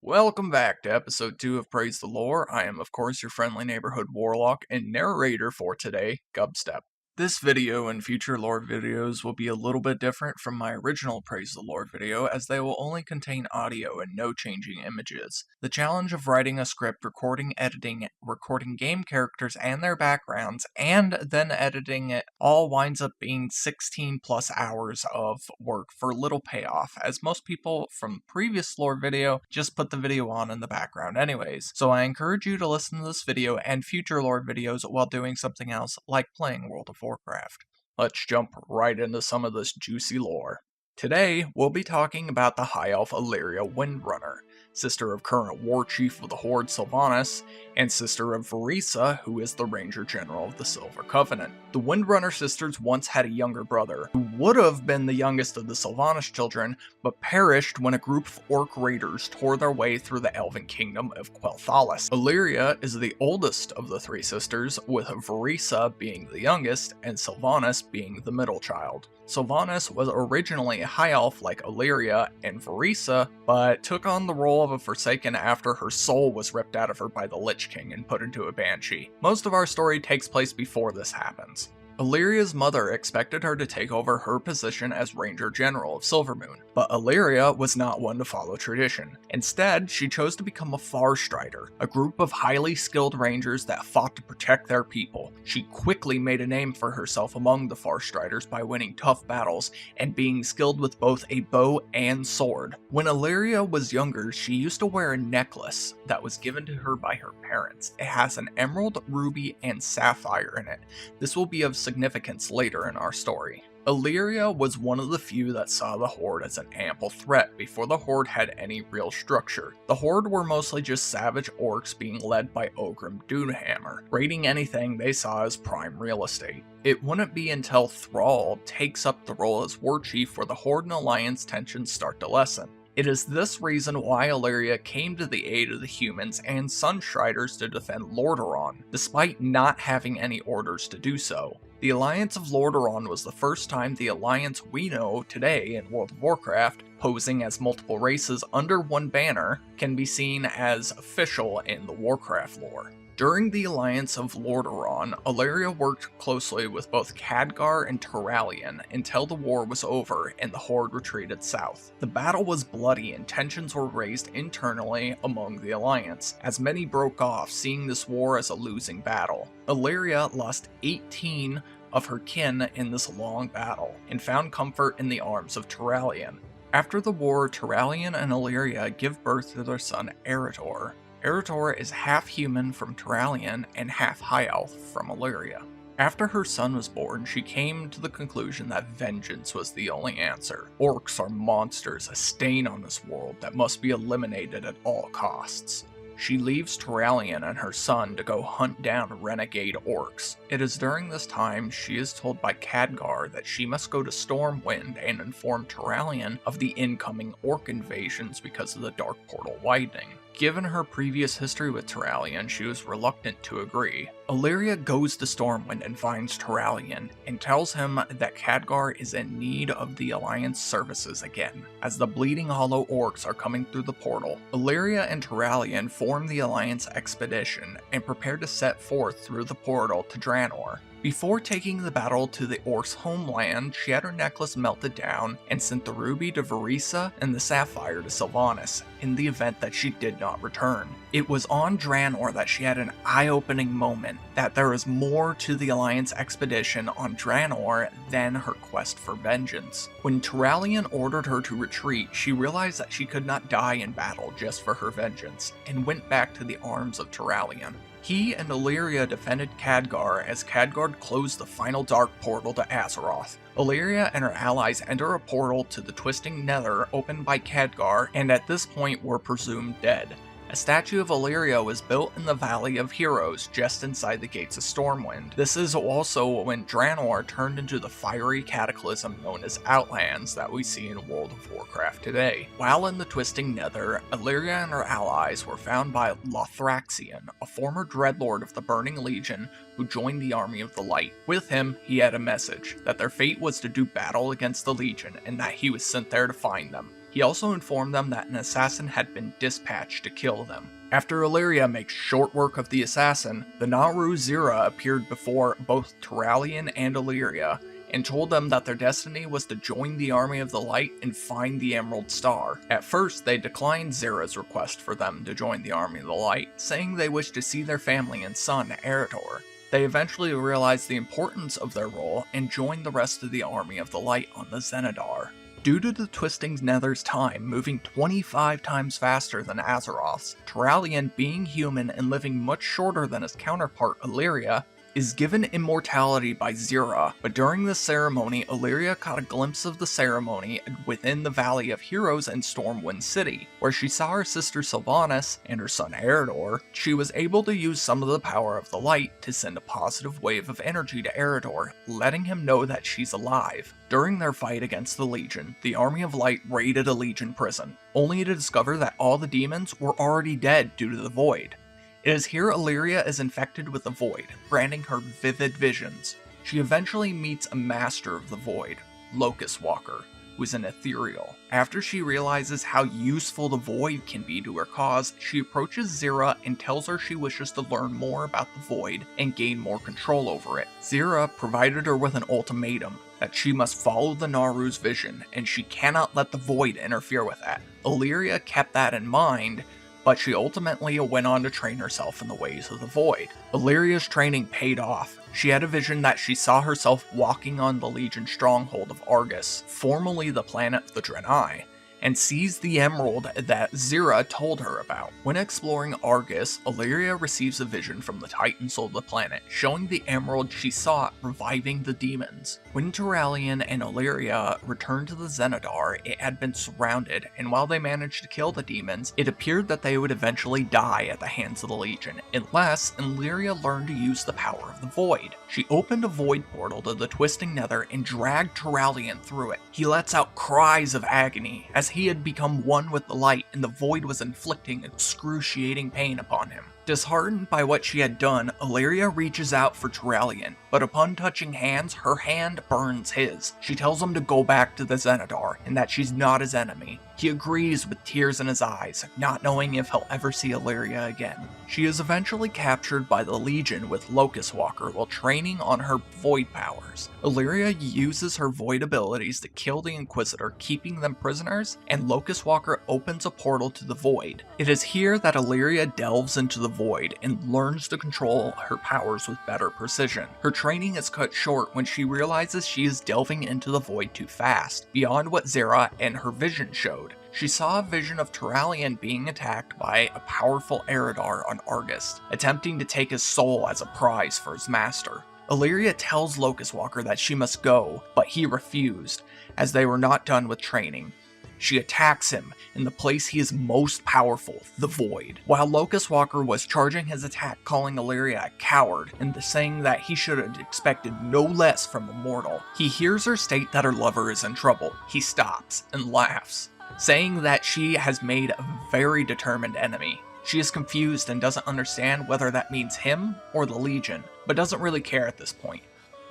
Welcome back to episode 2 of Praise the Lore. I am, of course, your friendly neighborhood warlock and narrator for today, Gubstep. This video and future lore videos will be a little bit different from my original Praise the Lore video, as they will only contain audio and no changing images. The challenge of writing a script, recording, editing, recording game characters and their backgrounds, and then editing it all winds up being 16 plus hours of work for little payoff, as most people from the previous lore video just put the video on in the background anyways. So I encourage you to listen to this video and future lore videos while doing something else, like playing World of Warcraft. Let's jump right into some of this juicy lore. Today, we'll be talking about the High Elf Alleria Windrunner, sister of current War Chief of the Horde Sylvanas, and sister of Verisa, who is the Ranger General of the Silver Covenant. The Windrunner sisters once had a younger brother, who would have been the youngest of the Sylvanas children, but perished when a group of orc raiders tore their way through the elven kingdom of Quel'Thalas. Alleria is the oldest of the three sisters, with Verisa being the youngest, and Sylvanas being the middle child. Sylvanas was originally a high elf like Alleria and Verisa, but took on the role of a Forsaken after her soul was ripped out of her by the Lich King and put into a Banshee. Most of our story takes place before this happens. Alleria's mother expected her to take over her position as Ranger General of Silvermoon, but Alleria was not one to follow tradition. Instead, she chose to become a Farstrider, a group of highly skilled rangers that fought to protect their people. She quickly made a name for herself among the Farstriders by winning tough battles and being skilled with both a bow and sword. When Alleria was younger, she used to wear a necklace that was given to her by her parents. It has an emerald, ruby, and sapphire in it. This will be of significance later in our story. Alleria was one of the few that saw the Horde as an ample threat before the Horde had any real structure. The Horde were mostly just savage orcs being led by Ogrim Doomhammer, raiding anything they saw as prime real estate. It wouldn't be until Thrall takes up the role as War Chief where the Horde and Alliance tensions start to lessen. It is this reason why Alleria came to the aid of the humans and Sunstriders to defend Lordaeron, despite not having any orders to do so. The Alliance of Lordaeron was the first time the Alliance we know today in World of Warcraft, posing as multiple races under one banner, can be seen as official in the Warcraft lore. During the Alliance of Lordaeron, Alleria worked closely with both Khadgar and Turalyon until the war was over and the Horde retreated south. The battle was bloody and tensions were raised internally among the Alliance, as many broke off, seeing this war as a losing battle. Alleria lost 18 of her kin in this long battle, and found comfort in the arms of Turalyon. After the war, Turalyon and Alleria give birth to their son Eretor. Eretor is half human from Turalyon and half high elf from Alleria. After her son was born, she came to the conclusion that vengeance was the only answer. Orcs are monsters, a stain on this world that must be eliminated at all costs. She leaves Turalyon and her son to go hunt down renegade orcs. It is during this time she is told by Khadgar that she must go to Stormwind and inform Turalyon of the incoming orc invasions because of the Dark Portal widening. Given her previous history with Turalyon, she was reluctant to agree. Alleria goes to Stormwind and finds Turalyon, and tells him that Khadgar is in need of the Alliance services again, as the Bleeding Hollow orcs are coming through the portal. Alleria and Turalyon form the Alliance expedition, and prepare to set forth through the portal to Draenor. Before taking the battle to the Orcs' homeland, she had her necklace melted down and sent the ruby to Verisa and the sapphire to Sylvanas in the event that she did not return. It was on Draenor that she had an eye-opening moment that there is more to the Alliance expedition on Draenor than her quest for vengeance. When Turalyon ordered her to retreat, she realized that she could not die in battle just for her vengeance, and went back to the arms of Turalyon. He and Alleria defended Khadgar as Khadgar closed the final dark portal to Azeroth. Alleria and her allies enter a portal to the Twisting Nether opened by Khadgar, and at this point were presumed dead. A statue of Alleria was built in the Valley of Heroes, just inside the gates of Stormwind. This is also when Draenor turned into the fiery cataclysm known as Outlands that we see in World of Warcraft today. While in the Twisting Nether, Alleria and her allies were found by Lothraxion, a former dreadlord of the Burning Legion who joined the Army of the Light. With him, he had a message, that their fate was to do battle against the Legion, and that he was sent there to find them. He also informed them that an assassin had been dispatched to kill them. After Alleria makes short work of the assassin, the Naru Zira appeared before both Turalyon and Alleria, and told them that their destiny was to join the Army of the Light and find the Emerald Star. At first, they declined Zira's request for them to join the Army of the Light, saying they wished to see their family and son, Eridor. They eventually realized the importance of their role and joined the rest of the Army of the Light on the Zenithar. Due to the Twisting Nether's time moving 25 times faster than Azeroth's, Turalyon, being human and living much shorter than his counterpart Alleria, is given immortality by Zira, but during the ceremony, Alleria caught a glimpse of the ceremony within the Valley of Heroes in Stormwind City, where she saw her sister Sylvanas and her son Eridor. She was able to use some of the power of the light to send a positive wave of energy to Eridor, letting him know that she's alive. During their fight against the Legion, the Army of Light raided a Legion prison, only to discover that all the demons were already dead due to the Void. It is here Alleria is infected with the Void, granting her vivid visions. She eventually meets a master of the Void, Locust Walker, who is an ethereal. After she realizes how useful the Void can be to her cause, she approaches Zira and tells her she wishes to learn more about the Void and gain more control over it. Zira provided her with an ultimatum, that she must follow the Naru's vision, and she cannot let the Void interfere with that. Alleria kept that in mind, but she ultimately went on to train herself in the ways of the Void. Alleria's training paid off. She had a vision that she saw herself walking on the Legion stronghold of Argus, formerly the planet of the Draenor, and sees the emerald that Zira told her about. When exploring Argus, Alleria receives a vision from the Titan Soul of the planet, showing the emerald she sought reviving the demons. When Turalyon and Alleria returned to the Zenithar, it had been surrounded, and while they managed to kill the demons, it appeared that they would eventually die at the hands of the Legion, unless Alleria learned to use the power of the Void. She opened a Void portal to the Twisting Nether and dragged Turalyon through it. He lets out cries of agony, as he had become one with the light and the Void was inflicting excruciating pain upon him. Disheartened by what she had done, Alleria reaches out for Turalyon, but upon touching hands, her hand burns his. She tells him to go back to the Zenithar, and that she's not his enemy. He agrees with tears in his eyes, not knowing if he'll ever see Alleria again. She is eventually captured by the Legion with Locust Walker while training on her Void powers. Alleria uses her Void abilities to kill the Inquisitor, keeping them prisoners, and Locust Walker opens a portal to the Void. It is here that Alleria delves into the Void and learns to control her powers with better precision. Her training is cut short when she realizes she is delving into the Void too fast, beyond what Zira and her vision showed. She saw a vision of Turalyon being attacked by a powerful Eridor on Argus, attempting to take his soul as a prize for his master. Alleria tells Locust Walker that she must go, but he refused, as they were not done with training. She attacks him in the place he is most powerful, the Void. While Locust Walker was charging his attack, calling Alleria a coward and saying that he should have expected no less from a mortal, he hears her state that her lover is in trouble. He stops and laughs, saying that she has made a very determined enemy. She is confused and doesn't understand whether that means him or the Legion, but doesn't really care at this point.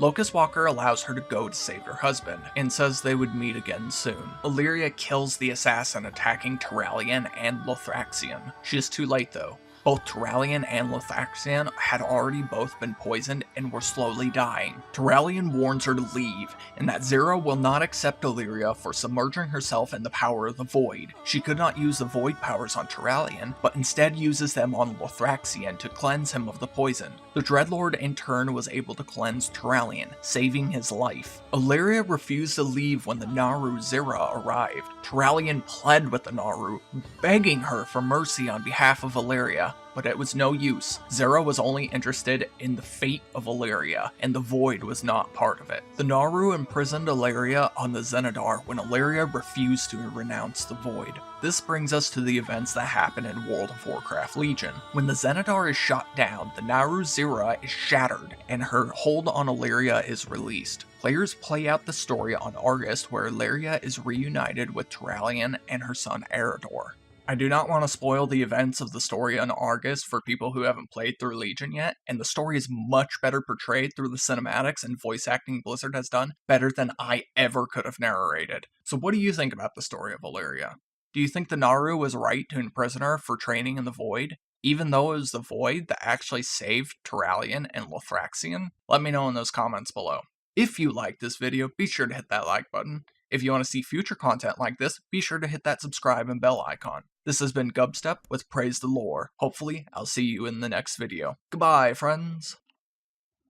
Locust Walker allows her to go to save her husband, and says they would meet again soon. Alleria kills the assassin attacking Turalyon and Lothraxion. She is too late though. Both Turalyon and Lothraxion had already both been poisoned and were slowly dying. Turalyon warns her to leave, and that Zira will not accept Alleria for submerging herself in the power of the Void. She could not use the Void powers on Turalyon, but instead uses them on Lothraxion to cleanse him of the poison. The Dreadlord in turn was able to cleanse Turalyon, saving his life. Alleria refused to leave when the Naru Zira arrived. Turalyon pled with the Naru, begging her for mercy on behalf of Alleria, but it was no use. Zira was only interested in the fate of Alleria, and the Void was not part of it. The Naru imprisoned Alleria on the Zenithar when Alleria refused to renounce the Void. This brings us to the events that happen in World of Warcraft Legion. When the Zenithar is shot down, the Naru Zira is shattered, and her hold on Alleria is released. Players play out the story on Argus where Alleria is reunited with Turalyon and her son Eridor. I do not want to spoil the events of the story on Argus for people who haven't played through Legion yet, and the story is much better portrayed through the cinematics and voice acting Blizzard has done, better than I ever could have narrated. So what do you think about the story of Alleria? Do you think the Naru was right to imprison her for training in the Void, even though it was the Void that actually saved Turalyon and Lothraxion? Let me know in those comments below. If you liked this video, be sure to hit that like button. If you want to see future content like this, be sure to hit that subscribe and bell icon. This has been Gubstep with Praise the Lore. Hopefully, I'll see you in the next video. Goodbye, friends!